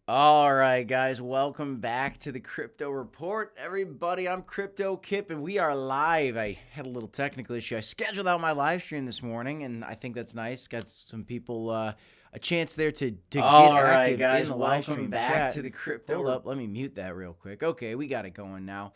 All right, guys, welcome back to the Crypto Report. Everybody, I'm Crypto Kip, and we are live. I had a little technical issue. I scheduled out my live stream this morning, and I think that's nice. Got some people a chance there to get active in the live stream chat. To the Crypto. Hold up, let me mute that real quick. Okay, we got it going now.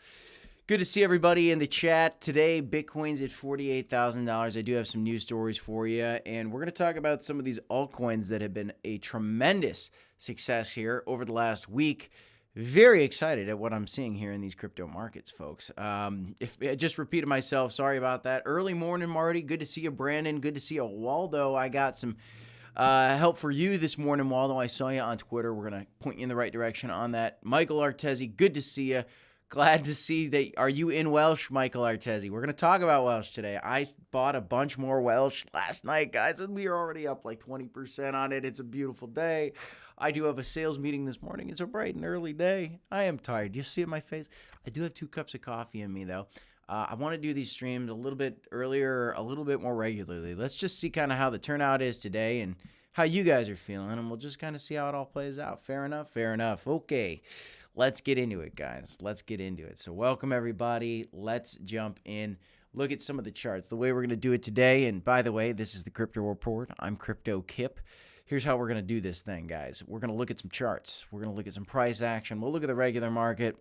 Good to see everybody in the chat today. Bitcoin's at $48,000. I do have some news stories for you, and we're going to talk about some of these altcoins that have been a tremendous success here over the last week. Very excited at what I'm seeing here in these crypto markets, folks. If I just repeated myself, sorry about that. Early morning, Marty. Good to see you, Brandon. Good to see you, Waldo. I got some help for you this morning, Waldo. I saw you on Twitter. We're going to point you in the right direction on that. Michael Artezi, good to see you. Glad to see that. Are you in WELSH, Michael Artezi? We're going to talk about WELSH today. I bought a bunch more WELSH last night, guys, and we are already up like 20% on it. It's a beautiful day. I do have a sales meeting this morning. It's a bright and early day. I am tired. You see it in my face? I do have 2 cups of coffee in me, though. I want to do these streams a little bit earlier, a little bit more regularly. Let's just see kind of how the turnout is today and how you guys are feeling, and we'll just kind of see how it all plays out. Fair enough? Fair enough. Okay. Let's get into it, guys. Let's get into it. So welcome, everybody. Let's jump in. Look at some of the charts. The way we're going to do it today, and by the way, this is the Crypto Report. I'm Crypto Kip. Here's how we're going to do this thing, guys. We're going to look at some charts. We're going to look at some price action. We'll look at the regular market.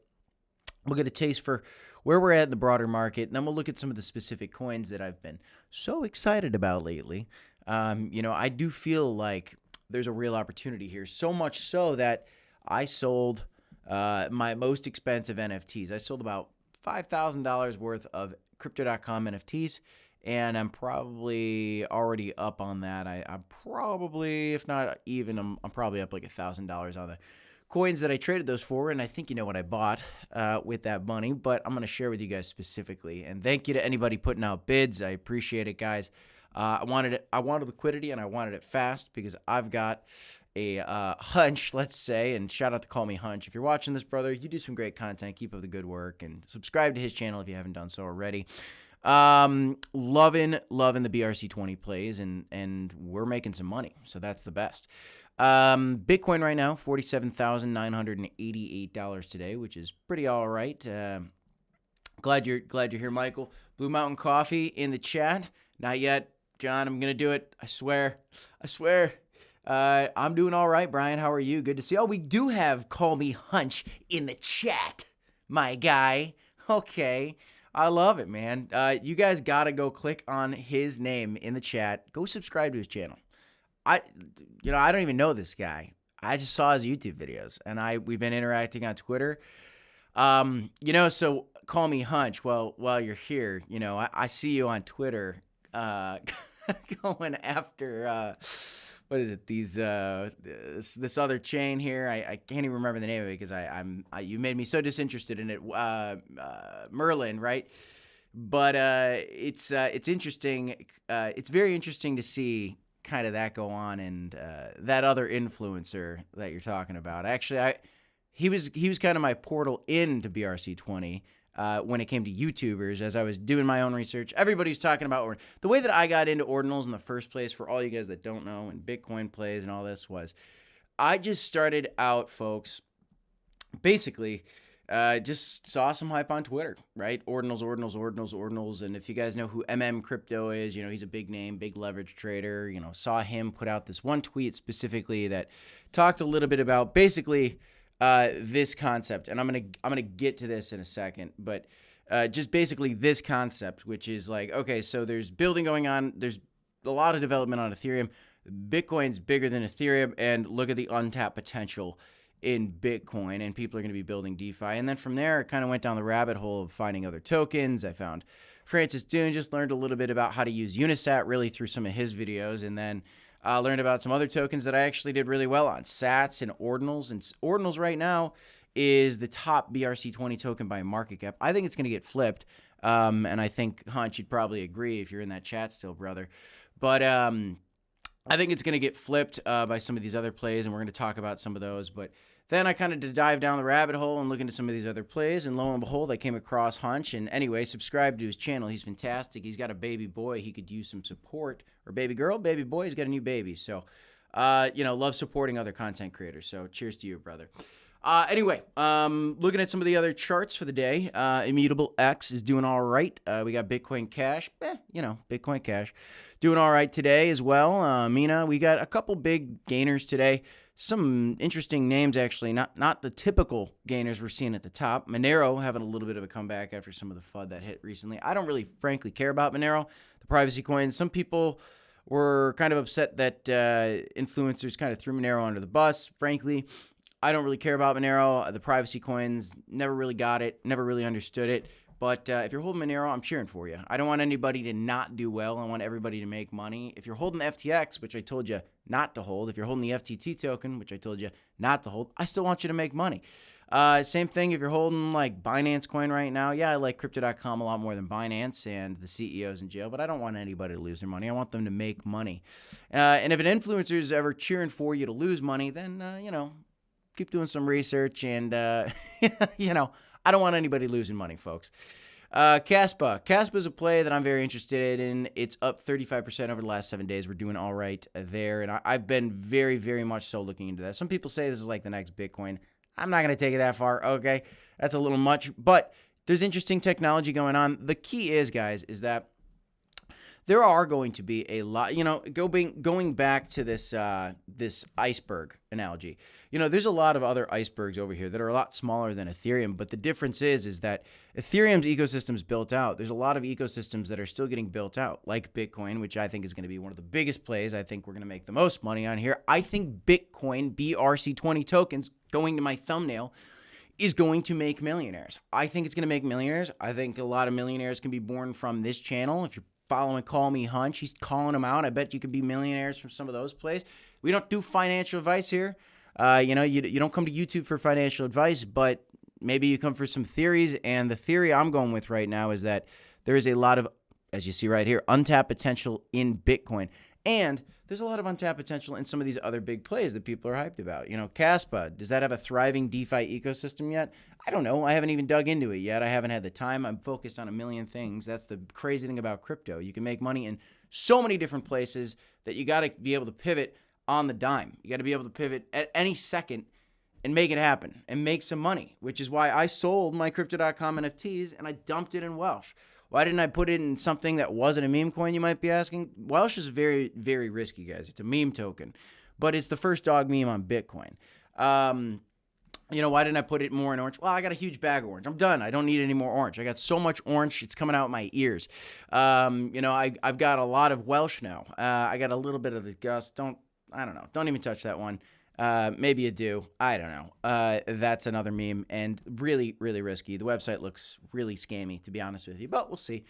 We'll get a taste for where we're at in the broader market. And then we'll look at some of the specific coins that I've been so excited about lately. I do feel like there's a real opportunity here. So much so that I sold my most expensive NFTs. I sold about $5,000 worth of crypto.com NFTs, and I'm probably already up on that. I'm probably, if not even, I'm probably up like $1,000 on the coins that I traded those for, and I think you know what I bought with that money, but I'm going to share with you guys specifically. And thank you to anybody putting out bids. I appreciate it, guys. I wanted liquidity, and I wanted it fast because I've got a hunch, let's say, and shout out to Call Me Hunch. If you're watching this, brother, you do some great content. Keep up the good work, and subscribe to his channel if you haven't done so already. Loving the BRC20 plays, and we're making some money, so that's the best. Bitcoin right now, $47,988 today, which is pretty all right. Glad you're here, Michael. Blue Mountain Coffee in the chat. Not yet, John. I'm gonna do it. I swear. I'm doing all right, Brian. How are you? Good to see you. Oh, we do have Call Me Hunch in the chat, my guy. Okay. I love it, man. You guys got to go click on his name in the chat. Go subscribe to his channel. I don't even know this guy. I just saw his YouTube videos, and we've been interacting on Twitter. So Call Me Hunch. Well, while you're here, I see you on Twitter going after what is it? This other chain here. I can't even remember the name of it because you made me so disinterested in it. Merlin, right? But it's interesting. It's very interesting to see kind of that go on, and that other influencer that you're talking about. Actually, he was kind of my portal into BRC20. When it came to YouTubers, as I was doing my own research. Everybody's talking about the way that I got into Ordinals in the first place, for all you guys that don't know, and Bitcoin plays and all this, was I just started out, folks, basically just saw some hype on Twitter, right? Ordinals. And if you guys know who Crypto is, he's a big name, big leverage trader. Saw him put out this one tweet specifically that talked a little bit about basically this concept, and I'm gonna get to this in a second, but just basically this concept, which is like, okay, so there's building going on, there's a lot of development on Ethereum, Bitcoin's bigger than Ethereum, and look at the untapped potential in Bitcoin, and people are going to be building DeFi. And then from there, it kind of went down the rabbit hole of finding other tokens. I found Francis Dune, just learned a little bit about how to use Unisat really through some of his videos, and then learned about some other tokens that I actually did really well on, Sats and Ordinals. And Ordinals right now is the top BRC20 token by market cap. I think it's going to get flipped, and I think, Hunch, you'd probably agree if you're in that chat still, brother. But I think it's going to get flipped by some of these other plays, and we're going to talk about some of those. But then I kind of did dive down the rabbit hole and look into some of these other plays, and lo and behold, I came across Hunch. And anyway, subscribe to his channel. He's fantastic. He's got a baby boy. He could use some support. Or baby girl, baby boy. He's got a new baby. So love supporting other content creators. So cheers to you, brother. Anyway, looking at some of the other charts for the day, Immutable X is doing all right. We got Bitcoin Cash, Bitcoin Cash doing all right today as well. Mina, we got a couple big gainers today. Some interesting names, actually, not the typical gainers we're seeing at the top. Monero having a little bit of a comeback after some of the FUD that hit recently. I don't really, frankly, care about Monero, the privacy coin. Some people were kind of upset that influencers kind of threw Monero under the bus. Frankly, I don't really care about Monero. The privacy coins, never really got it, never really understood it. But if you're holding Monero, I'm cheering for you. I don't want anybody to not do well. I want everybody to make money. If you're holding the FTX, which I told you not to hold, if you're holding the FTT token, which I told you not to hold, I still want you to make money. Same thing if you're holding like Binance coin right now. Yeah, I like crypto.com a lot more than Binance, and the CEO's in jail, but I don't want anybody to lose their money. I want them to make money. And if an influencer is ever cheering for you to lose money, then, keep doing some research, and, I don't want anybody losing money, folks. Caspa. Caspa is a play that I'm very interested in. It's up 35% over the last 7 days. We're doing all right there, and I've been very, very much so looking into that. Some people say this is like the next Bitcoin. I'm not going to take it that far, okay? That's a little much, but there's interesting technology going on. The key is, guys, is that there are going to be a lot, going back to this this iceberg analogy. There's a lot of other icebergs over here that are a lot smaller than Ethereum, but the difference is that Ethereum's ecosystem is built out. There's a lot of ecosystems that are still getting built out, like Bitcoin, which I think is going to be one of the biggest plays. I think we're going to make the most money on here. I think Bitcoin, BRC20 tokens, going to my thumbnail, is going to make millionaires. I think it's going to make millionaires. I think a lot of millionaires can be born from this channel. If you're following Call Me Hunch, he's calling them out. I bet you could be millionaires from some of those plays. We don't do financial advice here. You don't come to YouTube for financial advice, but maybe you come for some theories. And the theory I'm going with right now is that there is a lot of, as you see right here, untapped potential in Bitcoin. And there's a lot of untapped potential in some of these other big plays that people are hyped about. Caspa, does that have a thriving DeFi ecosystem yet? I don't know. I haven't even dug into it yet. I haven't had the time. I'm focused on a million things. That's the crazy thing about crypto. You can make money in so many different places that you got to be able to pivot on the dime. You got to be able to pivot at any second and make it happen and make some money, which is why I sold my crypto.com NFTs and I dumped it in WELSH. Why didn't I put it in something that wasn't a meme coin, you might be asking? WELSH is very, very risky, guys. It's a meme token, but it's the first dog meme on Bitcoin. Why didn't I put it more in orange? Well, I got a huge bag of orange. I'm done. I don't need any more orange. I got so much orange, it's coming out my ears. I've got a lot of WELSH now. I got a little bit of the Gus. I don't know. Don't even touch that one. Maybe you do. I don't know. That's another meme and really, really risky. The website looks really scammy, to be honest with you, but we'll see.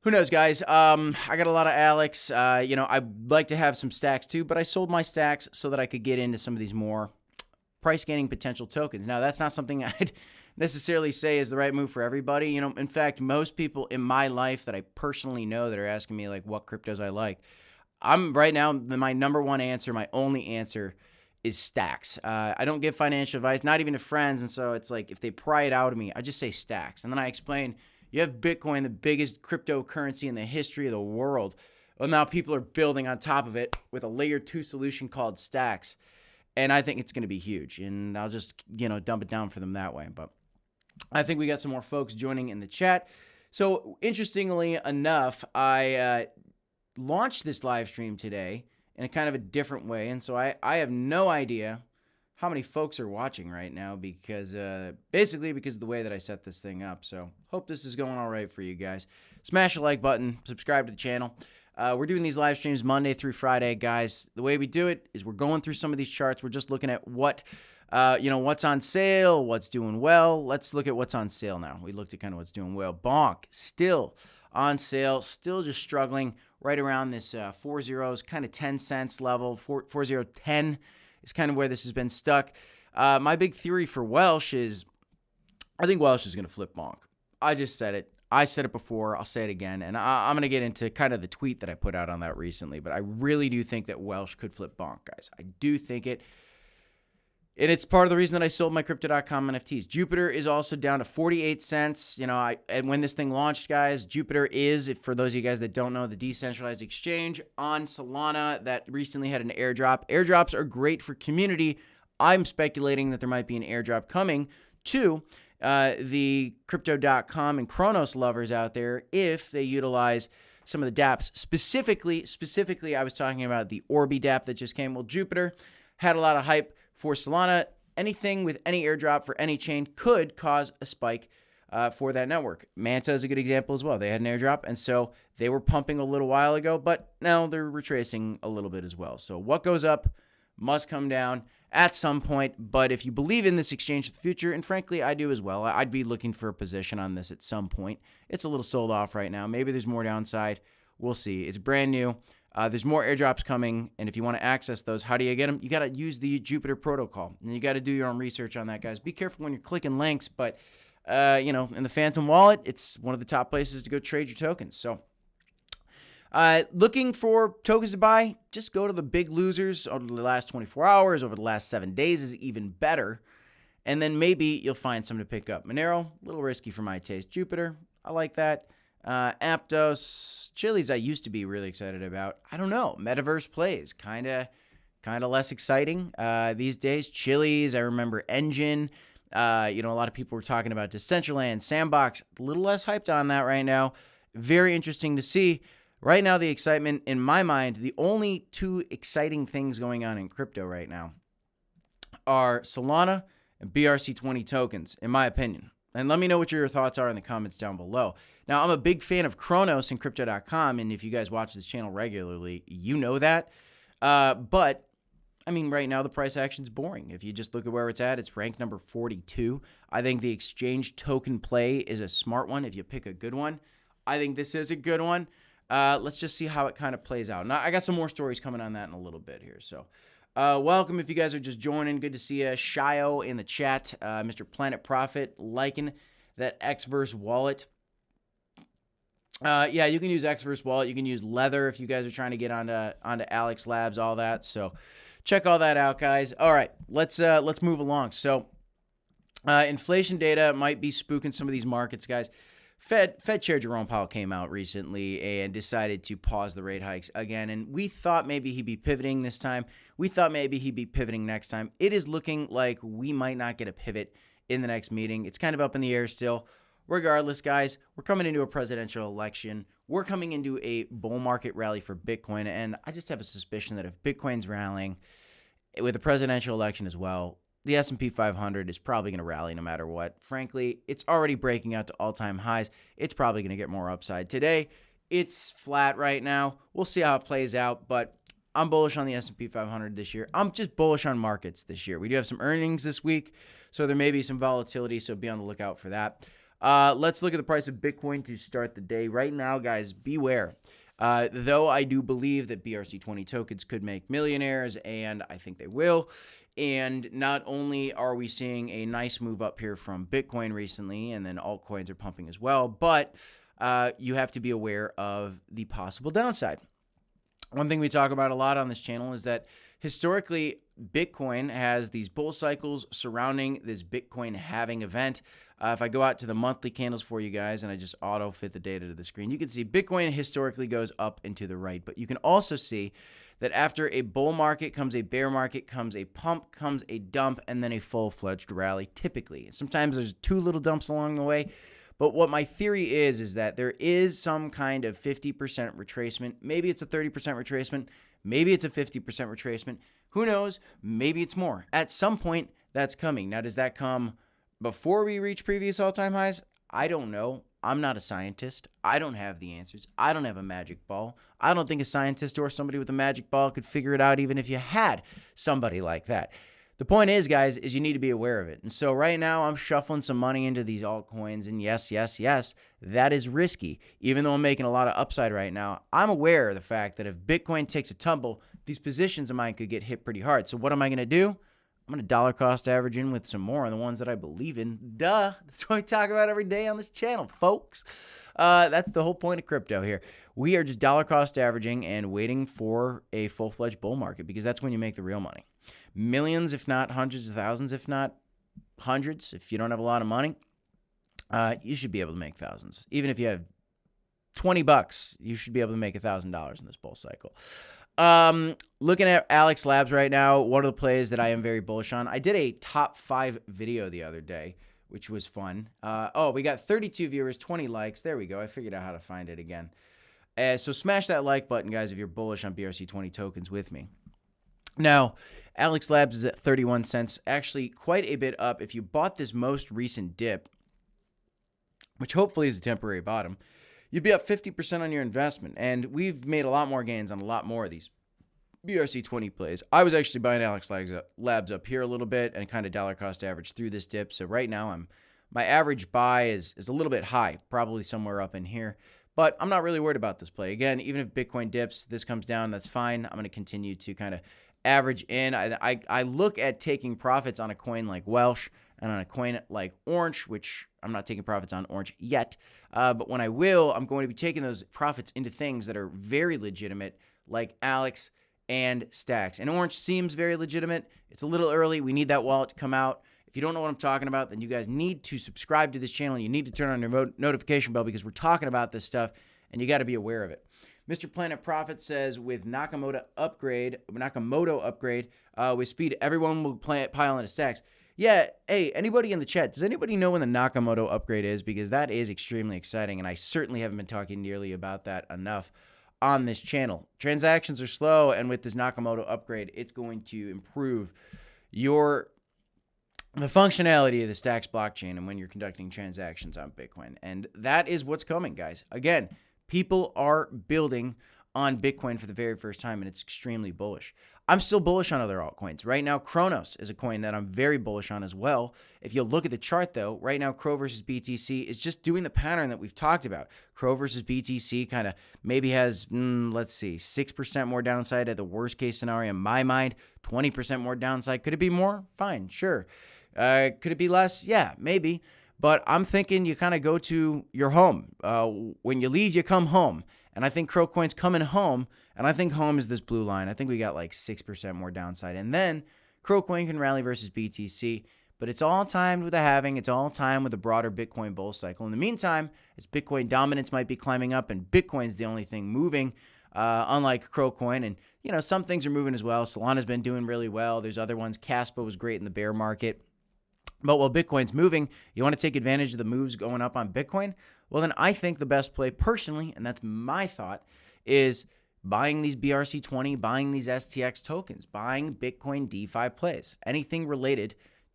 Who knows, guys? I got a lot of Alex. I'd like to have some stacks too, but I sold my stacks so that I could get into some of these more price gaining potential tokens. Now, that's not something I'd necessarily say is the right move for everybody. In fact, most people in my life that I personally know that are asking me like what cryptos I like, I'm right now, my number one answer, my only answer is stacks. I don't give financial advice, not even to friends. And so it's like, if they pry it out of me, I just say stacks. And then I explain, you have Bitcoin, the biggest cryptocurrency in the history of the world. Well, now people are building on top of it with a layer 2 solution called stacks. And I think it's going to be huge. And I'll just, dump it down for them that way. But I think we got some more folks joining in the chat. So interestingly enough, I launched this live stream today in a kind of a different way. And so I have no idea how many folks are watching right now because basically because of the way that I set this thing up. So hope this is going all right for you guys. Smash the like button, subscribe to the channel. We're doing these live streams Monday through Friday, guys. The way we do it is we're going through some of these charts. We're just looking at what's on sale, what's doing well. Let's look at what's on sale now. We looked at kind of what's doing well. Bonk, still on sale, still just struggling right around this 4 zeros, kind of 10 cents level. 4010 is kind of where this has been stuck. My big theory for WELSH is I think WELSH is going to flip bonk. I just said it. I said it before. I'll say it again. And I'm going to get into kind of the tweet that I put out on that recently. But I really do think that WELSH could flip bonk, guys. I do think it. And it's part of the reason that I sold my crypto.com NFTs. Jupiter is also down to 48 cents. You know, and when this thing launched, guys, Jupiter is, for those of you guys that don't know, the decentralized exchange on Solana that recently had an airdrop. Airdrops are great for community. I'm speculating that there might be an airdrop coming to the crypto.com and Cronos lovers out there if they utilize some of the dApps. Specifically, I was talking about the Orbi dApp that just came. Well, Jupiter had a lot of hype for Solana. Anything with any airdrop for any chain could cause a spike for that network. Manta is a good example as well. They had an airdrop, and so they were pumping a little while ago, but now they're retracing a little bit as well. So what goes up must come down at some point, but if you believe in this exchange for the future, and frankly, I do as well, I'd be looking for a position on this at some point. It's a little sold off right now. Maybe there's more downside. We'll see. It's brand new. There's more airdrops coming, and if you want to access those, how do you get them? You got to use the Jupiter protocol, and you got to do your own research on that, guys. Be careful when you're clicking links, but, you know, in the Phantom wallet, it's one of the top places to go trade your tokens. So looking for tokens to buy, just go to the big losers over the last 24 hours, over the last 7 days is even better, and then maybe you'll find some to pick up. Monero, a little risky for my taste. Jupiter, I like that. Aptos, Chili's I used to be really excited about. I don't know. Metaverse plays kind of less exciting these days. Chili's, I remember Engine. You know, a lot of people were talking about Decentraland, Sandbox. A little less hyped on that right now. Very interesting to see. Right now, the excitement, in my mind, the only two exciting things going on in crypto right now are Solana and BRC20 tokens, in my opinion. And let me know what your thoughts are in the comments down below. Now, I'm a big fan of Cronos and Crypto.com, and if you guys watch this channel regularly, you know that. But, I mean, right now the price action is boring. If you just look at where it's at, it's ranked number 42. I think the exchange token play is a smart one if you pick a good one. I think this is a good one. Let's just see how it kind of plays out. Now, I got some more stories coming on that in a little bit here. So, welcome if you guys are just joining. Good to see you. Shio in the chat. Mr. Planet Profit liking that Xverse wallet. Yeah, you can use Xverse wallet. You can use Leather if you guys are trying to get onto Alex Labs, all that. So, check all that out, guys. All right, let's move along. So, inflation data might be spooking some of these markets, guys. Fed Chair Jerome Powell came out recently and decided to pause the rate hikes again, and we thought maybe he'd be pivoting this time. We thought maybe he'd be pivoting next time. It is looking like we might not get a pivot in the next meeting. It's kind of up in the air still. Regardless, guys, we're coming into a presidential election. We're coming into a bull market rally for Bitcoin, and I just have a suspicion that if Bitcoin's rallying with the presidential election as well, the S&P 500 is probably going to rally no matter what. Frankly, it's already breaking out to all-time highs. It's probably going to get more upside. Today, it's flat right now. We'll see how it plays out, but I'm bullish on the S&P 500 this year. I'm just bullish on markets this year. We do have some earnings this week, so there may be some volatility, so be on the lookout for that. Let's look at the price of Bitcoin to start the day. Right now, guys, beware. Though I do believe that BRC20 tokens could make millionaires, and I think they will. And not only are we seeing a nice move up here from Bitcoin recently, and then altcoins are pumping as well, but you have to be aware of the possible downside. One thing we talk about a lot on this channel is that historically, Bitcoin has these bull cycles surrounding this Bitcoin halving event. If I go out to the monthly candles for you guys and I just auto fit the data to the screen, you can see Bitcoin historically goes up and to the right. But you can also see that after a bull market comes a bear market, comes a pump, comes a dump, and then a full-fledged rally typically. Sometimes there's two little dumps along the way. But what my theory is that there is some kind of 50% retracement. Maybe it's a 30% retracement. Maybe it's a 50% retracement. Who knows? Maybe it's more. At some point, that's coming. Now, does that come before we reach previous all-time highs? I don't know. I'm not a scientist. I don't have the answers. I don't have a magic ball. I don't think a scientist or somebody with a magic ball could figure it out even if you had somebody like that. The point is, guys, is you need to be aware of it. And so right now I'm shuffling some money into these altcoins. And yes, that is risky. Even though I'm making a lot of upside right now, I'm aware of the fact that if Bitcoin takes a tumble, these positions of mine could get hit pretty hard. So what am I going to do? I'm going to dollar cost average in with some more on the ones that I believe in. Duh. That's what we talk about every day on this channel, folks. That's the whole point of crypto here. We are just dollar cost averaging and waiting for a full-fledged bull market, because that's when you make the real money. Millions, if not hundreds of thousands, if not hundreds. If you don't have a lot of money, you should be able to make thousands. Even if you have $20, you should be able to make $1,000 in this bull cycle. Looking at Alex Labs right now, one of the plays that I am very bullish on. I did a top 5 video the other day, which was fun. Oh, we got 32 viewers, 20 likes. There we go. I figured out how to find it again. So smash that like button, guys, if you're bullish on BRC20 tokens with me. Now, Alex Labs is at 31 cents, actually quite a bit up. If you bought this most recent dip, which hopefully is a temporary bottom, you'd be up 50% on your investment. And we've made a lot more gains on a lot more of these BRC20 plays. I was actually buying Alex Labs up here a little bit and kind of dollar cost average through this dip. So right now my average buy is a little bit high, probably somewhere up in here. But I'm not really worried about this play. Again, even if Bitcoin dips, this comes down, that's fine. I'm going to continue to kind of average in. I look at taking profits on a coin like WELSH and on a coin like ORNJ, which I'm not taking profits on ORNJ yet. But when I will, I'm going to be taking those profits into things that are very legitimate, like Alex and STX. And ORNJ seems very legitimate. It's a little early. We need that wallet to come out. If you don't know what I'm talking about, then you guys need to subscribe to this channel. You need to turn on your notification bell, because we're talking about this stuff and you got to be aware of it. Mr. Planet Profit says, with Nakamoto upgrade, with speed, everyone will pile into stacks. Yeah, hey, anybody in the chat, does anybody know when the Nakamoto upgrade is? Because that is extremely exciting, and I certainly haven't been talking nearly about that enough on this channel. Transactions are slow, and with this Nakamoto upgrade, it's going to improve the functionality of the Stacks blockchain and when you're conducting transactions on Bitcoin. And that is what's coming, guys. Again, people are building on Bitcoin for the very first time, and it's extremely bullish. I'm still bullish on other altcoins. Right now, Cronos is a coin that I'm very bullish on as well. If you look at the chart, though, right now, Crow versus BTC is just doing the pattern that we've talked about. Crow versus BTC kind of maybe has, let's see, 6% more downside at the worst case scenario in my mind, 20% more downside. Could it be more? Fine, sure. Could it be less? Yeah, maybe. But I'm thinking you kind of go to your home. When you leave, you come home. And I think Crow Coin's coming home, and I think home is this blue line. I think we got like 6% more downside. And then Crow Coin can rally versus BTC, but it's all timed with the halving. It's all timed with the broader Bitcoin bull cycle. In the meantime, as Bitcoin dominance might be climbing up and Bitcoin's the only thing moving, unlike Crow Coin. And, you know, some things are moving as well. Solana's been doing really well. There's other ones. Caspa was great in the bear market. But while Bitcoin's moving, you want to take advantage of the moves going up on Bitcoin? Well, then I think the best play personally, and that's my thought, is buying these BRC20, buying these STX tokens, buying Bitcoin DeFi plays. Anything related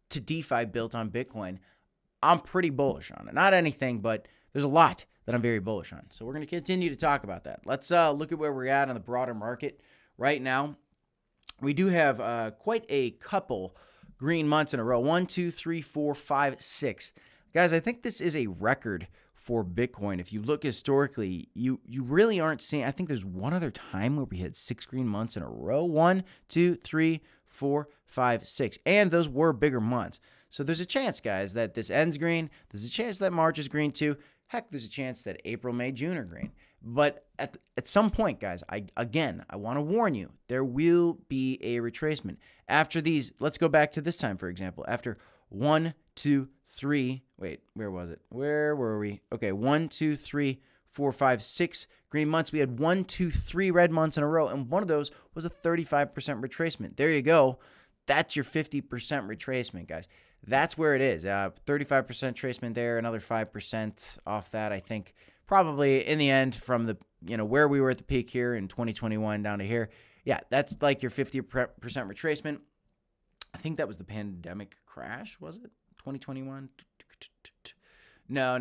to DeFi built on Bitcoin, I'm pretty bullish on it. Not anything, but there's a lot that I'm very bullish on. So we're going to continue to talk about that. Let's look at where we're at on the broader market right now. We do have quite a couple green months in a row. 1, 2, 3, 4, 5, 6. Guys, I think this is a record for Bitcoin. If you look historically, you really aren't seeing, I think there's one other time where we had 6 green months in a row. 1, 2, 3, 4, 5, 6. And those were bigger months. So there's a chance, guys, that this ends green. There's a chance that March is green too. Heck, there's a chance that April, May, June are green. But at some point, guys, I want to warn you, there will be a retracement. After these, let's go back to this time, for example. After 1, 2, 3, wait, where was it? Where were we? Okay, 1, 2, 3, 4, 5, 6 green months. We had 1, 2, 3 red months in a row, and one of those was a 35% retracement. There you go. That's your 50% retracement, guys. That's where it is. 35% retracement there, another 5% off that, I think. Probably in the end from the, where we were at the peak here in 2021 down to here. Yeah, that's like your 50% retracement. I think that was the pandemic crash, was it? 2021? No.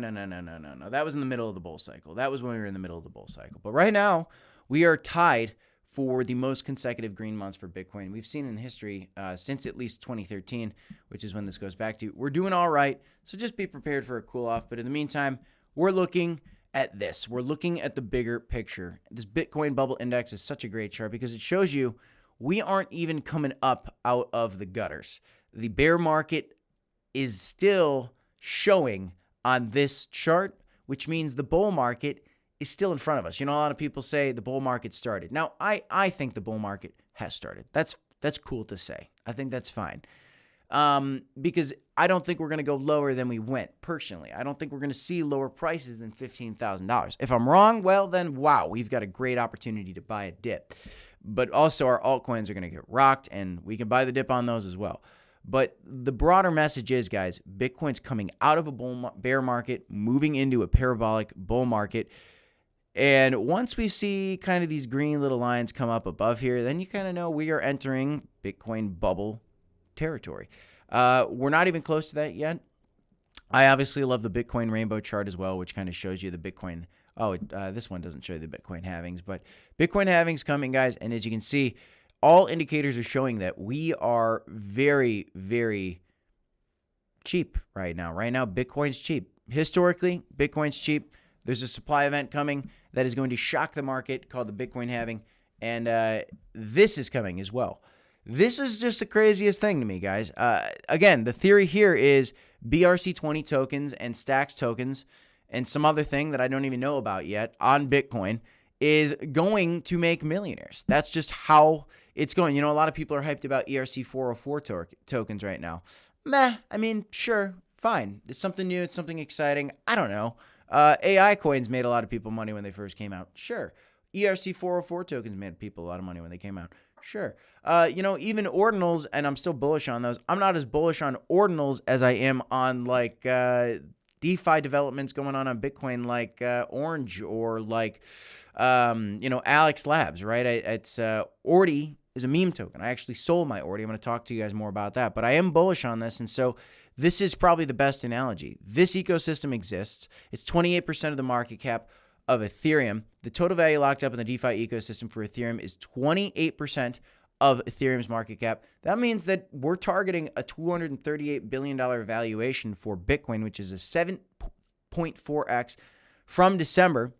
That was in the middle of the bull cycle. That was when we were in the middle of the bull cycle. But right now, we are tied for the most consecutive green months for Bitcoin we've seen in history since at least 2013, which is when this goes back to. We're doing all right, so just be prepared for a cool off. But in the meantime, we're looking at this. We're looking at the bigger picture. This Bitcoin bubble index is such a great chart because it shows you we aren't even coming up out of the gutters. the bear market is still showing on this chart, which means the bull market is still in front of us. You know, a lot of people say the bull market started. Now, I think the bull market has started. That's cool to say. I think that's fine. Because I don't think we're going to go lower than we went, personally. I don't think we're going to see lower prices than $15,000. If I'm wrong, well, then, wow, we've got a great opportunity to buy a dip. But also, our altcoins are going to get rocked, and we can buy the dip on those as well. But the broader message is, guys, Bitcoin's coming out of a bear market, moving into a parabolic bull market. And once we see kind of these green little lines come up above here, then you kind of know we are entering Bitcoin bubble territory. We're not even close to that yet. I obviously love the Bitcoin rainbow chart as well, which kind of shows you the Bitcoin. This one doesn't show the Bitcoin halvings, but Bitcoin halvings coming, guys. And as you can see, all indicators are showing that we are very, very cheap right now. Right now, Bitcoin's cheap. Historically, Bitcoin's cheap. There's a supply event coming that is going to shock the market called the Bitcoin halving. And this is coming as well. This is just the craziest thing to me, guys. Again, the theory here is BRC20 tokens and STX tokens and some other thing that I don't even know about yet on Bitcoin is going to make millionaires. That's just how it's going. You know, a lot of people are hyped about ERC404 tokens right now. Meh. I mean, sure, fine. It's something new. It's something exciting. I don't know. AI coins made a lot of people money when they first came out. Sure. ERC404 tokens made people a lot of money when they came out. Sure. You know, even ordinals, and I'm still bullish on those. I'm not as bullish on ordinals as I am on, like, DeFi developments going on Bitcoin, like ORNJ or like, you know, Alex Labs, right? It's Ordi is a meme token. I actually sold my Ordi. I'm going to talk to you guys more about that. But I am bullish on this, and so this is probably the best analogy. This ecosystem exists. It's 28% of the market cap of Ethereum. The total value locked up in the DeFi ecosystem for Ethereum is 28% of Ethereum's market cap. That means that we're targeting a $238 billion valuation for Bitcoin, which is a 7.4x from December,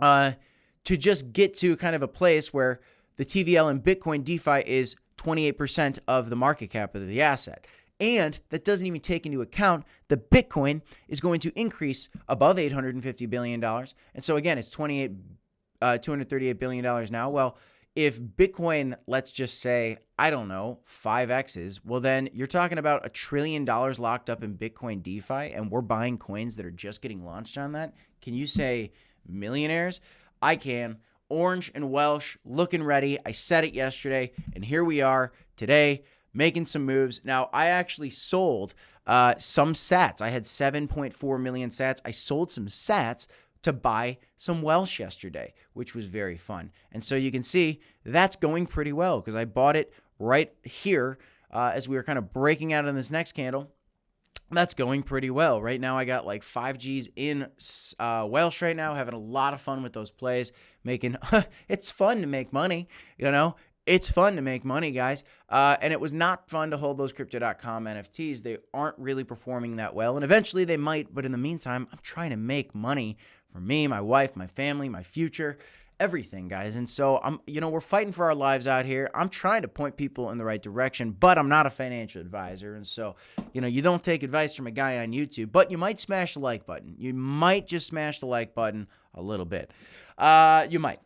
to just get to kind of a place where the TVL in Bitcoin DeFi is 28% of the market cap of the asset. And that doesn't even take into account that Bitcoin is going to increase above $850 billion. And so, again, it's $238 billion now. Well, if Bitcoin, let's just say, I don't know, 5x's, well, then you're talking about $1 trillion locked up in Bitcoin DeFi, and we're buying coins that are just getting launched on that. Can you say millionaires? I can. Orange and Welsh looking ready. I said it yesterday, and here we are today making some moves. Now, I actually sold some sats. I had 7.4 million sats. I sold some sats to buy some Welsh yesterday, which was very fun. And so you can see that's going pretty well because I bought it right here as we were kind of breaking out in this next candle. That's going pretty well. Right now, I got like 5 Gs in Welsh right now, having a lot of fun with those plays, making it's fun to make money, you know? It's fun to make money, guys. And it was not fun to hold those crypto.com NFTs. They aren't really performing that well. And eventually they might. But in the meantime, I'm trying to make money for me, my wife, my family, my future, everything, guys. And so, we're fighting for our lives out here. I'm trying to point people in the right direction, but I'm not a financial advisor. And so, you don't take advice from a guy on YouTube, but you might smash the like button. You might just smash the like button a little bit. You might.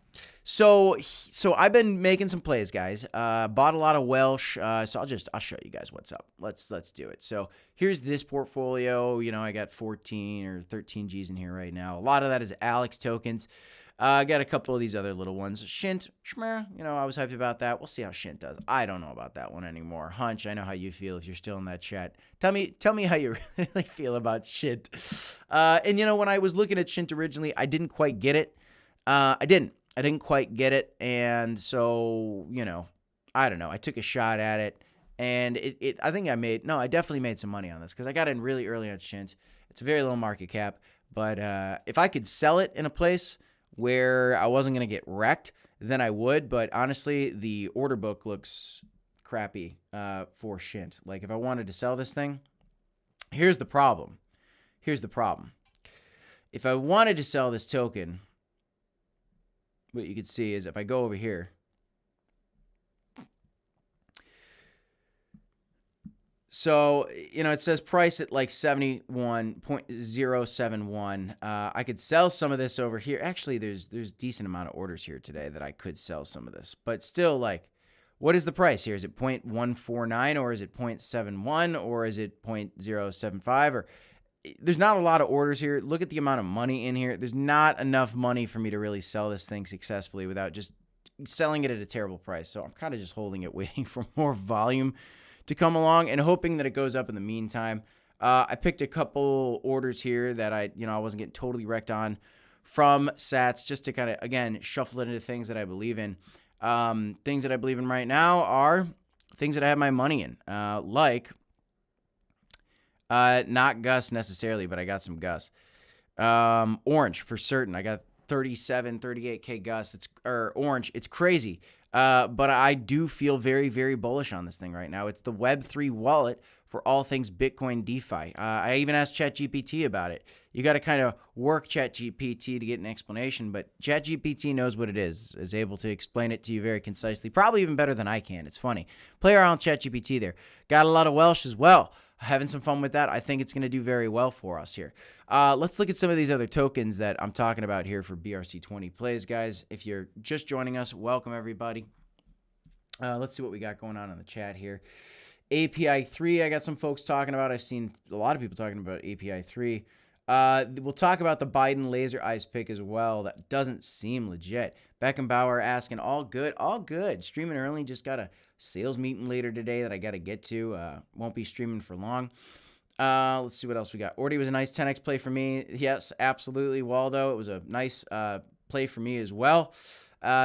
So I've been making some plays, guys. Bought a lot of Welsh. So I'll show you guys what's up. Let's do it. So here's this portfolio. I got 14 or 13 Gs in here right now. A lot of that is Alex tokens. I got a couple of these other little ones. Shint, Shmer, I was hyped about that. We'll see how Shint does. I don't know about that one anymore. Hunch, I know how you feel if you're still in that chat. Tell me how you really feel about Shint. And when I was looking at Shint originally, I didn't quite get it. I didn't quite get it, and so, I don't know. I took a shot at it, and I definitely made some money on this, because I got in really early on Shint. It's a very low market cap, but if I could sell it in a place where I wasn't going to get wrecked, then I would, but honestly, the order book looks crappy for Shint. Like, if I wanted to sell this thing, here's the problem. If I wanted to sell this token, what you can see is if I go over here, So, it says price at like 71.071. I could sell some of this over here. Actually, there's decent amount of orders here today that I could sell some of this. But still, like, what is the price here? Is it 0.149 or is it 0.71 or is it 0.075? Or there's not a lot of orders here. Look at the amount of money in here. There's not enough money for me to really sell this thing successfully without just selling it at a terrible price. So I'm kind of just holding it, waiting for more volume to come along and hoping that it goes up in the meantime. I picked a couple orders here that I wasn't getting totally wrecked on from sats, just to kind of, again, shuffle it into things that I believe in. Things that I believe in right now are things that I have my money in, like not Gus necessarily, but I got some Gus. Orange for certain. I got 38K Gus. Or Orange. It's crazy. But I do feel very, very bullish on this thing right now. It's the Web3 wallet for all things Bitcoin DeFi. I even asked ChatGPT about it. You got to kind of work ChatGPT to get an explanation, but ChatGPT knows what it is able to explain it to you very concisely, probably even better than I can. It's funny. Play around with ChatGPT there. Got a lot of WELSH as well. Having some fun with that. I think it's going to do very well for us here. Let's look at some of these other tokens that I'm talking about here for BRC20 plays, guys. If you're just joining us, welcome everybody. Let's see what we got going on in the chat here. API 3, I got some folks talking about. I've seen a lot of people talking about API 3. We'll talk about the Biden laser eyes pick as well. That doesn't seem legit. Beckenbauer asking, all good, all good. Streaming early, just got a sales meeting later today that I got to get to. Won't be streaming for long. Let's see what else we got. Ordy was a nice 10x play for me. Yes, absolutely. Waldo, it was a nice play for me as well.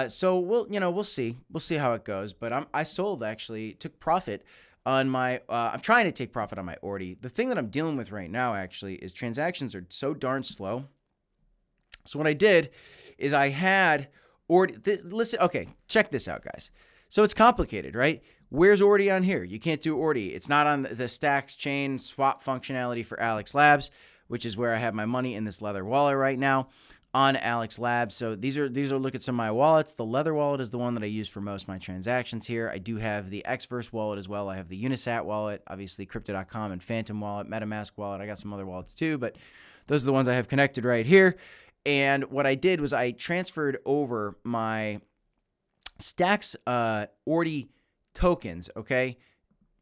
So we'll see. We'll see how it goes. But I sold, actually, took profit on my, I'm trying to take profit on my Ordy. The thing that I'm dealing with right now, actually, is transactions are so darn slow. So what I did is I had Ordy, listen, okay, check this out, guys. So it's complicated, right? Where's Ordy on here? You can't do Ordy. It's not on the Stacks chain swap functionality for Alex Labs, which is where I have my money in this leather wallet right now on Alex Labs. So these are look at some of my wallets. The leather wallet is the one that I use for most of my transactions here. I do have the Xverse wallet as well. I have the Unisat wallet, obviously crypto.com and Phantom wallet, MetaMask wallet. I got some other wallets too, but those are the ones I have connected right here. And what I did was I transferred over my Stacks Ordy tokens, okay,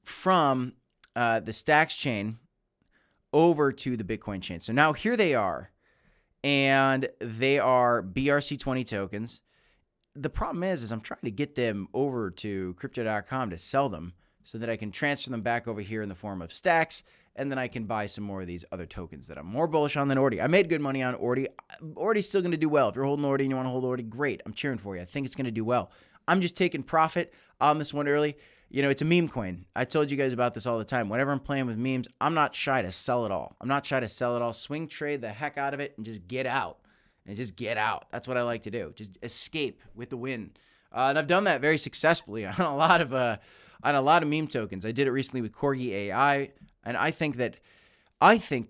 from the Stacks chain over to the Bitcoin chain. So now here they are, and they are BRC20 tokens. The problem is I'm trying to get them over to crypto.com to sell them so that I can transfer them back over here in the form of Stacks, and then I can buy some more of these other tokens that I'm more bullish on than Ordy. I made good money on Ordy. Ordy's still going to do well. If you're holding Ordy and you want to hold Ordy, great. I'm cheering for you. I think it's going to do well. I'm just taking profit on this one early. It's a meme coin. I told you guys about this all the time. Whenever I'm playing with memes, I'm not shy to sell it all. I'm not shy to sell it all. Swing trade the heck out of it and just get out. That's what I like to do. Just escape with the win. And I've done that very successfully on a lot of meme tokens. I did it recently with Corgi AI, and I think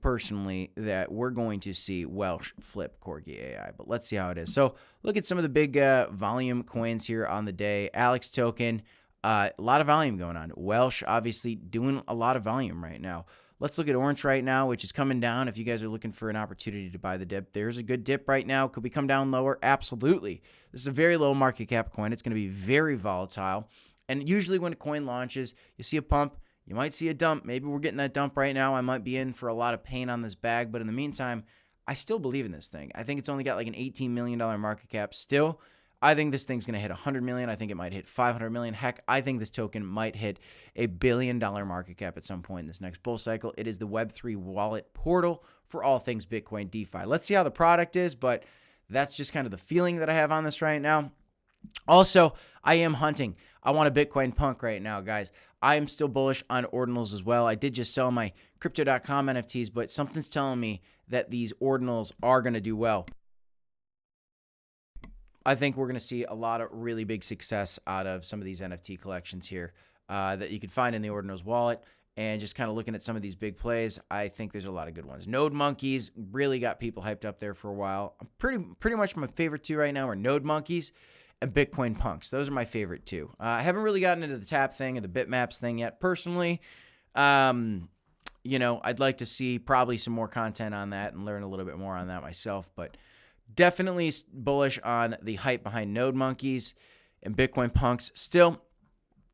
personally that we're going to see WELSH flip Corgi AI, but let's see how it is. So look at some of the big volume coins here on the day. Alex token, a lot of volume going on. WELSH obviously doing a lot of volume right now. Let's look at ORNJ right now, which is coming down. If you guys are looking for an opportunity to buy the dip, there's a good dip right now. Could we come down lower? Absolutely. This is a very low market cap coin. It's going to be very volatile. And usually when a coin launches, you see a pump, you might see a dump. Maybe we're getting that dump right now. I might be in for a lot of pain on this bag, but in the meantime, I still believe in this thing. I think it's only got like an $18 million market cap still. I think this thing's going to hit 100 million. I think it might hit 500 million. Heck, I think this token might hit $1 billion market cap at some point in this next bull cycle. It is the Web3 wallet portal for all things Bitcoin DeFi. Let's see how the product is, but that's just kind of the feeling that I have on this right now. Also, I am hunting. I want a Bitcoin punk right now, guys. I am still bullish on Ordinals as well. I did just sell my crypto.com NFTs, but something's telling me that these Ordinals are going to do well. I think we're going to see a lot of really big success out of some of these NFT collections here that you can find in the Ordinals wallet. And just kind of looking at some of these big plays, I think there's a lot of good ones. Node Monkeys really got people hyped up there for a while. Pretty much my favorite two right now are Node Monkeys and Bitcoin Punks. Those are my favorite two. I haven't really gotten into the tap thing or the bitmaps thing yet personally. I'd like to see probably some more content on that and learn a little bit more on that myself, but definitely bullish on the hype behind node monkeys and Bitcoin punks still.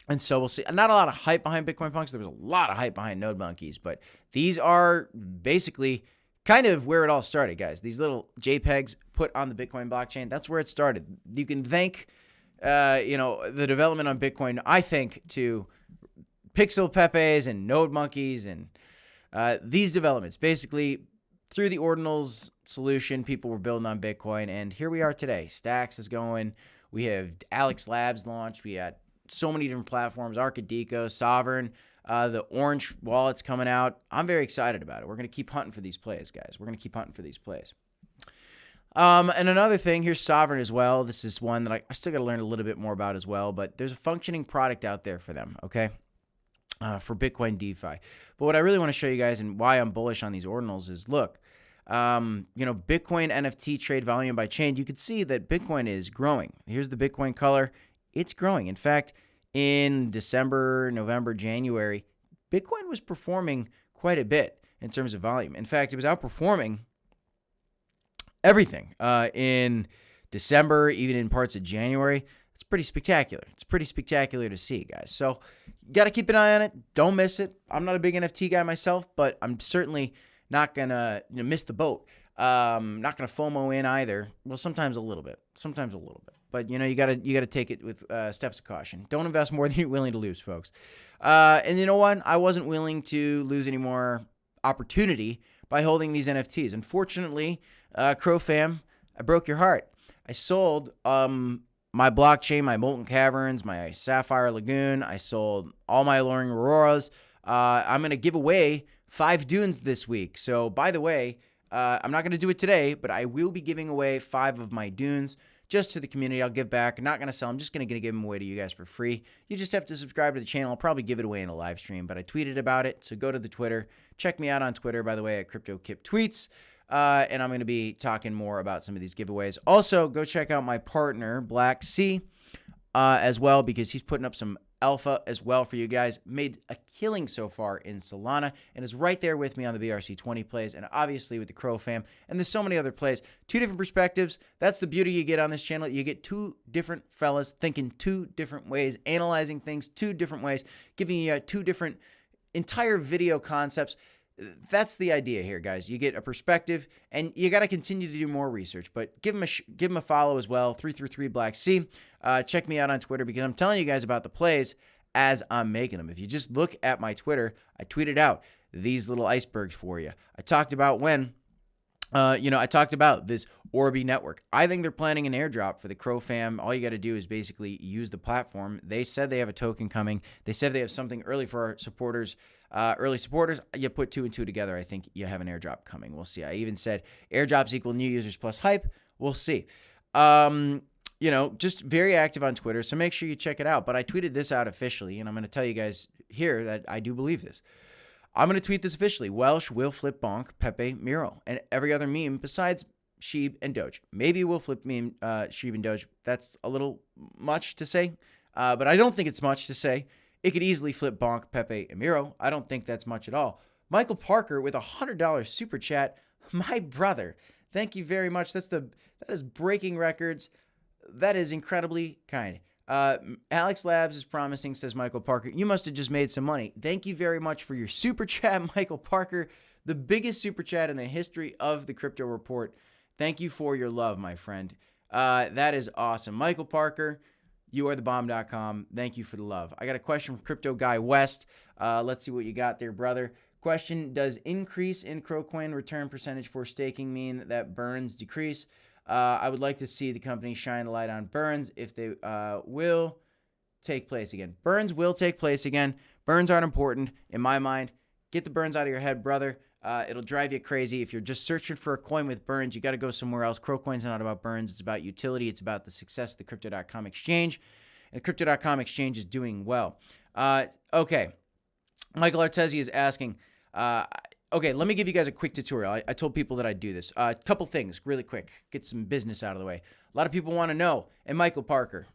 And so we'll see. Not a lot of hype behind Bitcoin punks. There was a lot of hype behind node monkeys, but these are basically kind of where it all started, guys. These little JPEGs put on the Bitcoin blockchain, that's where it started. You can thank, the development on Bitcoin, I think, to Pixel Pepes and node monkeys and these developments. Basically, through the Ordinals solution, people were building on Bitcoin, and here we are today. STX is going. We have Alex Labs launched. We had so many different platforms, Arcadeco, Sovereign, the ORNJ wallet's coming out. I'm very excited about it. We're going to keep hunting for these plays, guys. We're going to keep hunting for these plays. And another thing, here's Sovereign as well. This is one that I still got to learn a little bit more about as well, but there's a functioning product out there for them, okay? For Bitcoin DeFi. But what I really want to show you guys and why I'm bullish on these ordinals is, look, Bitcoin NFT trade volume by chain, you can see that Bitcoin is growing. Here's the Bitcoin color. It's growing. In fact, in December, November, January, Bitcoin was performing quite a bit in terms of volume. In fact, it was outperforming everything in December, even in parts of January. It's pretty spectacular. It's pretty spectacular to see, guys. So you got to keep an eye on it. Don't miss it. I'm not a big NFT guy myself, but I'm certainly not going to miss the boat. Not going to FOMO in either. Well, sometimes a little bit. But, you got to take it with steps of caution. Don't invest more than you're willing to lose, folks. And you know what? I wasn't willing to lose any more opportunity by holding these NFTs. Unfortunately, Crow fam, I broke your heart. I sold my blockchain, my Molten Caverns, my Sapphire Lagoon. I sold all my Alluring Auroras. I'm going to give away 5 dunes this week. So, by the way, I'm not going to do it today, but I will be giving away 5 of my dunes just to the community. I'll give back. I'm not going to sell them. I'm just going to give them away to you guys for free. You just have to subscribe to the channel. I'll probably give it away in a live stream, but I tweeted about it. So go to the Twitter. Check me out on Twitter, by the way, at CryptoKipTweets. And I'm going to be talking more about some of these giveaways. Also, go check out my partner, Black Sea, as well, because he's putting up some alpha as well for you guys. Made a killing so far in Solana and is right there with me on the BRC20 plays and obviously with the Crow fam. And there's so many other plays. 2 different perspectives. That's the beauty you get on this channel. You get 2 different fellas thinking 2 different ways, analyzing things 2 different ways, giving you 2 different entire video concepts. That's the idea here, guys. You get a perspective, and you got to continue to do more research. But give him a follow as well. 333 Black Sea. Check me out on Twitter because I'm telling you guys about the plays as I'm making them. If you just look at my Twitter, I tweeted out these little icebergs for you. I talked about I talked about this Orbi network. I think they're planning an airdrop for the Crow fam. All you got to do is basically use the platform. They said they have a token coming. They said they have something early for our supporters. Early supporters, you put 2 and 2 together. I think you have an airdrop coming. We'll see. I even said airdrops equal new users plus hype. We'll see. Just very active on Twitter, so make sure you check it out. But I tweeted this out officially, and I'm going to tell you guys here that I do believe this. I'm going to tweet this officially. Welsh will flip bonk, Pepe, Miro, and every other meme besides Sheeb and Doge. Maybe we'll flip meme Sheeb and Doge. That's a little much to say, but I don't think it's much to say. It could easily flip bonk, Pepe, and Miro. I don't think that's much at all. Michael Parker with $100 super chat. My brother, thank you very much. That is breaking records. That is incredibly kind. Alex Labs is promising, says Michael Parker. You must have just made some money. Thank you very much for your super chat, Michael Parker. The biggest super chat in the history of the Crypto Report. Thank you for your love, my friend. That is awesome. Michael Parker, you are the bomb.com. Thank you for the love. I got a question from Crypto Guy West. Let's see what you got there, brother. Question, does increase in Crowcoin return percentage for staking mean that burns decrease? I would like to see the company shine the light on burns if they will take place again. Burns will take place again. Burns aren't important in my mind. Get the burns out of your head, brother. It'll drive you crazy. If you're just searching for a coin with burns, you got to go somewhere else. Crowcoin's not about burns. It's about utility. It's about the success of the Crypto.com exchange. And Crypto.com exchange is doing well. Okay. Michael Artezi is asking, okay, let me give you guys a quick tutorial. I told people that I'd do this. A couple things really quick. Get some business out of the way. A lot of people want to know. And Michael Parker,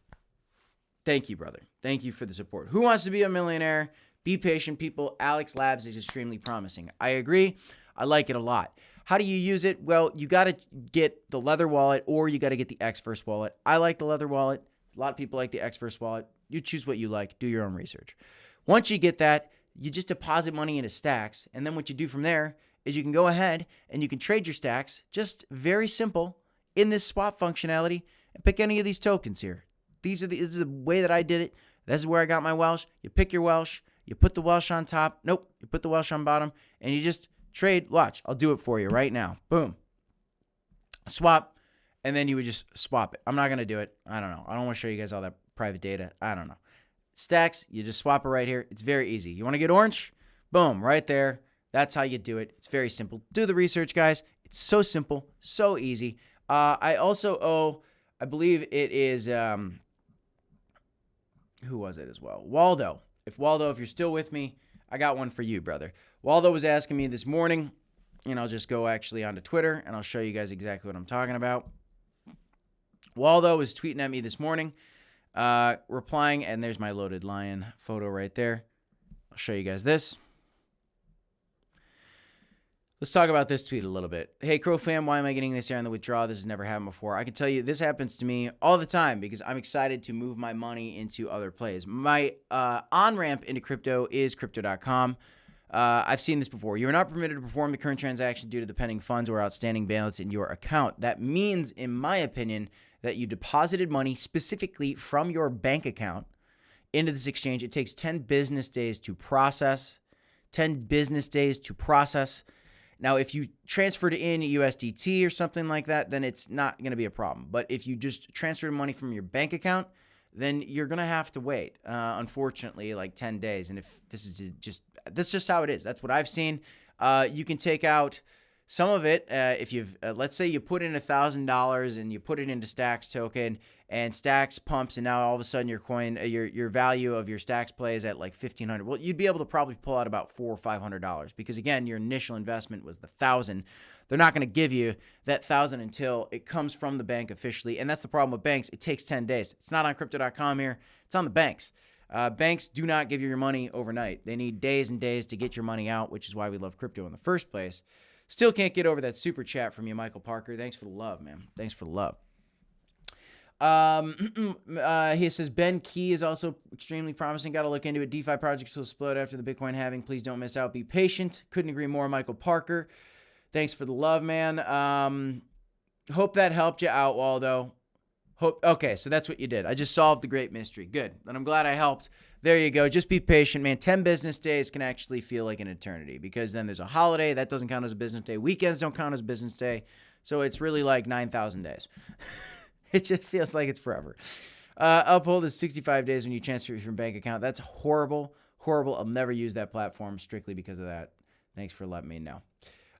thank you, brother. Thank you for the support. Who wants to be a millionaire? Be patient, people. Alex Labs is extremely promising. I agree. I like it a lot. How do you use it? Well, you got to get the Leather wallet or you got to get the X1st wallet. I like the Leather wallet. A lot of people like the X1st wallet. You choose what you like. Do your own research. Once you get that, you just deposit money into stacks. And then what you do from there is you can go ahead and you can trade your stacks, just very simple, in this swap functionality, and pick any of these tokens here. This is the way that I did it. This is where I got my WELSH. You pick your WELSH. You put the WELSH on top. Nope. You put the WELSH on bottom. And you just trade. Watch. I'll do it for you right now. Boom. Swap. And then you would just swap it. I'm not going to do it. I don't know. I don't want to show you guys all that private data. I don't know. Stacks. You just swap it right here. It's very easy. You want to get orange? Boom. Right there. That's how you do it. It's very simple. Do the research, guys. It's so simple. So easy. I also owe, I believe it is, who was it as well? Waldo. If you're still with me, I got one for you, brother. Waldo was asking me this morning, and I'll just go actually onto Twitter, and I'll show you guys exactly what I'm talking about. Waldo was tweeting at me this morning, replying, and there's my loaded lion photo right there. I'll show you guys this. Let's talk about this tweet a little bit. Hey, Crow fam, why am I getting this here on the withdrawal? This has never happened before. I can tell you this happens to me all the time because I'm excited to move my money into other plays. My on-ramp into crypto is crypto.com. I've seen this before. You are not permitted to perform the current transaction due to the pending funds or outstanding balance in your account. That means, in my opinion, that you deposited money specifically from your bank account into this exchange. It takes 10 business days to process. 10 business days to process. Now, if you transferred in USDT or something like that, then it's not going to be a problem. But if you just transfer money from your bank account, then you're going to have to wait, unfortunately, like 10 days. And if this is that's just how it is. That's what I've seen. You can take out some of it if you've, let's say you put in $1,000 and you put it into Stacks token and Stacks pumps and now all of a sudden your coin, your value of your Stacks play is at like $1,500. Well, you'd be able to probably pull out about $400 or $500 because again, your initial investment was the $1,000. They're not going to give you that $1,000 until it comes from the bank officially. And that's the problem with banks. It takes 10 days. It's not on crypto.com here. It's on the banks. Banks do not give you your money overnight. They need days and days to get your money out, which is why we love crypto in the first place. Still can't get over that super chat from you, Michael Parker. Thanks for the love, man. Thanks for the love. He says, Ben Key is also extremely promising. Got to look into it. DeFi projects will explode after the Bitcoin halving. Please don't miss out. Be patient. Couldn't agree more, Michael Parker. Thanks for the love, man. Hope that helped you out, Waldo. Okay, so that's what you did. I just solved the great mystery. Good. And I'm glad I helped. There you go. Just be patient, man. 10 business days can actually feel like an eternity because then there's a holiday. That doesn't count as a business day. Weekends don't count as a business day. So it's really like 9,000 days. It just feels like it's forever. Uphold is 65 days when you transfer from bank account. That's horrible. Horrible. I'll never use that platform strictly because of that. Thanks for letting me know.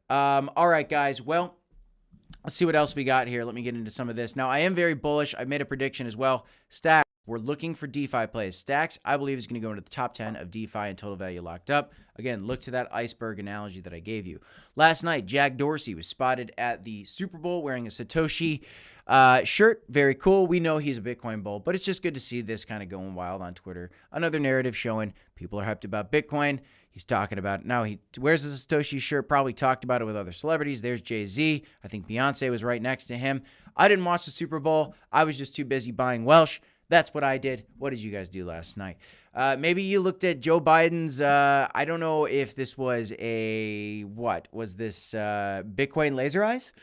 All right, guys. Well, let's see what else we got here. Let me get into some of this. Now, I am very bullish. I made a prediction as well. Stacks, we're looking for DeFi plays. Stacks, I believe, is going to go into the top 10 of DeFi and total value locked up. Again, look to that iceberg analogy that I gave you. Last night, Jack Dorsey was spotted at the Super Bowl wearing a Satoshi shirt. Very cool. We know he's a Bitcoin bull, but it's just good to see this kind of going wild on Twitter. Another narrative showing people are hyped about Bitcoin. He's talking about it. Now he wears a Satoshi shirt, probably talked about it with other celebrities. There's Jay-Z. I think Beyonce was right next to him. I didn't watch the Super Bowl. I was just too busy buying WELSH. That's what I did. What did you guys do last night? Maybe you looked at Joe Biden's, I don't know if this was was this Bitcoin laser eyes?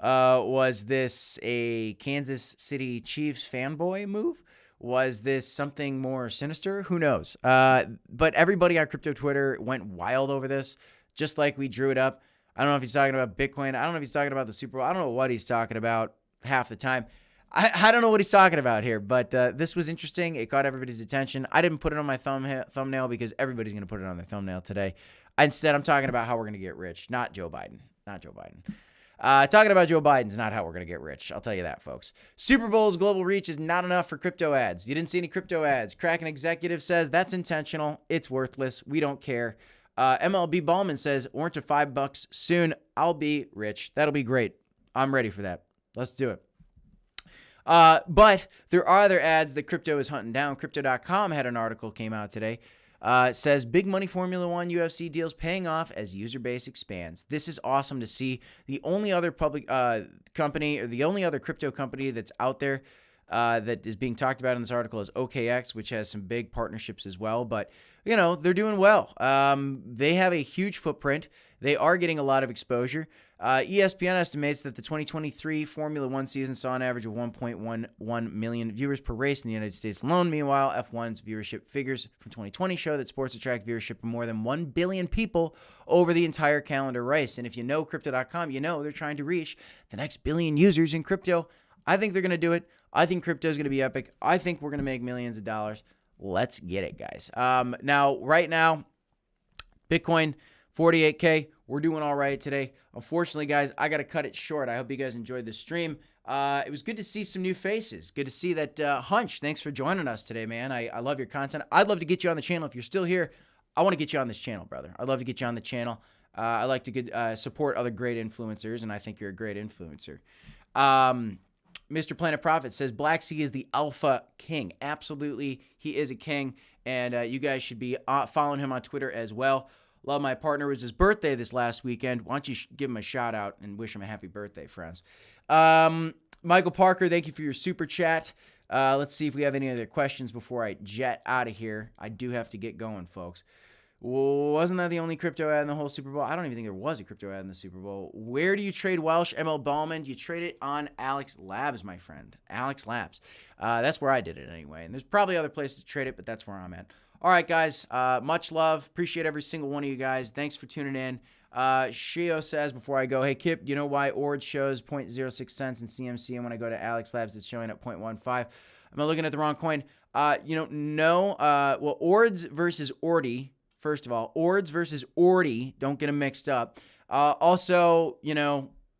Was this a Kansas City Chiefs fanboy move? Was this something more sinister? Who knows? But everybody on crypto Twitter went wild over this, just like we drew it up. I don't know if he's talking about Bitcoin. I don't know if he's talking about the Super Bowl. I don't know what he's talking about half the time. I don't know what he's talking about here, but this was interesting. It caught everybody's attention. I didn't put it on my thumbnail because everybody's going to put it on their thumbnail today. Instead, I'm talking about how we're going to get rich, not Joe Biden. Not Joe Biden. Talking about Joe Biden's not how we're going to get rich. I'll tell you that, folks. Super Bowl's global reach is not enough for crypto ads. You didn't see any crypto ads. Kraken executive says that's intentional. It's worthless. We don't care. MLB Ballman says, orange to $5 soon. I'll be rich. That'll be great. I'm ready for that. Let's do it. But there are other ads that crypto is hunting down. Crypto.com had an article came out today Says big money Formula One UFC deals paying off as user base expands. This is awesome to see. The only other public company, or the only other crypto company that's out there that is being talked about in this article is OKX, which has some big partnerships as well. But, you know, they're doing well. They have a huge footprint. They are getting a lot of exposure. ESPN estimates that the 2023 Formula One season saw an average of 1.11 million viewers per race in the United States alone. Meanwhile, F1's viewership figures from 2020 show that sports attract viewership of more than 1 billion people over the entire calendar race. And if you know Crypto.com, you know they're trying to reach the next billion users in crypto. I think they're going to do it. I think crypto is going to be epic. I think we're going to make millions of dollars. Let's get it, guys. Right now, Bitcoin, 48K. We're doing all right today. Unfortunately, guys, I got to cut it short. I hope you guys enjoyed the stream. It was good to see some new faces. Good to see that Hunch. Thanks for joining us today, man. I love your content. I'd love to get you on the channel. If you're still here, I want to get you on this channel, brother. I'd love to get you on the channel. I like to support other great influencers, and I think you're a great influencer. Mr. Planet Prophet says Black Sea is the alpha king. Absolutely, he is a king, and you guys should be following him on Twitter as well. Love my partner. It was his birthday this last weekend. Why don't you give him a shout out and wish him a happy birthday, friends? Michael Parker, thank you for your super chat. Let's see if we have any other questions before I jet out of here. I do have to get going, folks. Wasn't that the only crypto ad in the whole Super Bowl? I don't even think there was a crypto ad in the Super Bowl. Where do you trade Welsh, ML Ballman? You trade it on Alex Labs, my friend. Alex Labs. That's where I did it anyway. And there's probably other places to trade it, but that's where I'm at. All right, guys. Much love. Appreciate every single one of you guys. Thanks for tuning in. Shio says before I go, hey, Kip, you know why ORNJ shows 0.06 cents in CMC, and when I go to Alex Labs, it's showing at 0.15? Am I looking at the wrong coin? No. Well, ORNJ versus ORDI. First of all, ORNJ versus ORDI. Don't get them mixed up. Also,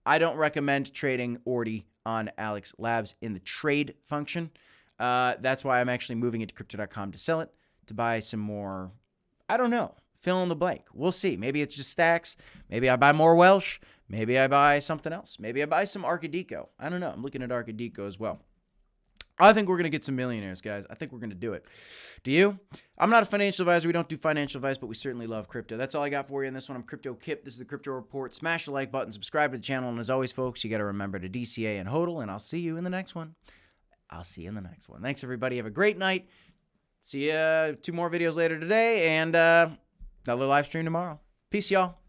I don't recommend trading ORDI on Alex Labs in the trade function. That's why I'm actually moving it to crypto.com to sell it, to buy some more, I don't know, fill in the blank. We'll see. Maybe it's just stacks. Maybe I buy more Welsh. Maybe I buy something else. Maybe I buy some Arcadico. I don't know. I'm looking at Arcadico as well. I think we're going to get some millionaires, guys. I think we're going to do it. Do you? I'm not a financial advisor. We don't do financial advice, but we certainly love crypto. That's all I got for you in this one. I'm Crypto Kip. This is the Crypto Report. Smash the like button. Subscribe to the channel. And as always, folks, you got to remember to DCA and HODL, and I'll see you in the next one. Thanks, everybody. Have a great night. See you 2 more videos later today and another live stream tomorrow. Peace, y'all.